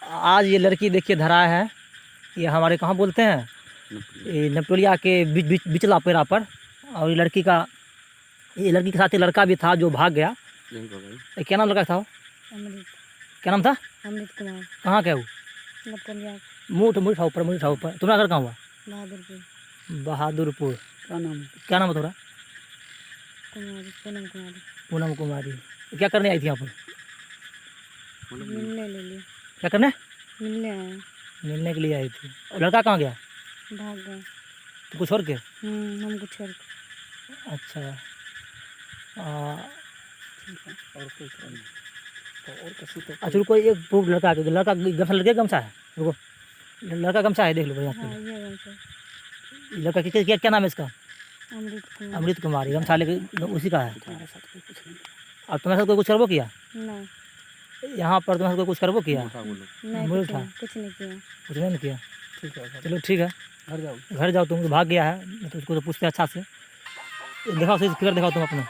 आज ये लड़की देखिए धरा है, ये हमारे कहाँ बोलते हैं, ये नपतोलिया के बिचला पेड़ा पर। और ये लड़की के साथ ये लड़का भी था जो भाग गया। ये क्या नाम लड़का था वो? अमृत। क्या नाम था? अमृत कुमार। कहाँ का है वो? नपतोलिया। मुँह था ऊपर। तुम्हारा घर कहाँ हुआ? बहादुरपुर। बहादुरपुर। क्या नाम? क्या नाम है तुम्हारा? कुमारी, पूनम कुमारी। पूनम कुमारी। क्या करने आई थी यहाँ पर? मिलने ले लिए। क्या करने? मिलने आए। मिलने के लिए आई थी। और लड़का कहाँ गया? भाग गए। तो छोड़ के? हमको छोड़ के। अच्छा। और कोई अच्छा रुको, एक वो लड़का गमछा गमछा है, रुको लड़का गमछा है, देख लो भैया। लड़का क्या नाम है इसका? अमृत कुमार। अमृत कुमार। गमछा लेके उसी का है। और तुम्हारे साथ कोई कुछ करबो किया? नहीं। यहाँ पर तुम्हारे साथ कोई कुछ करबो किया? नहीं, कुछ नहीं किया। कुछ नहीं किया। ठीक है, चलो ठीक है, घर जाओ। तुम तो भाग गया है, तो उसको तो पूछते अच्छा से। दिखाओ, फिगर दिखाओ तुम अपना।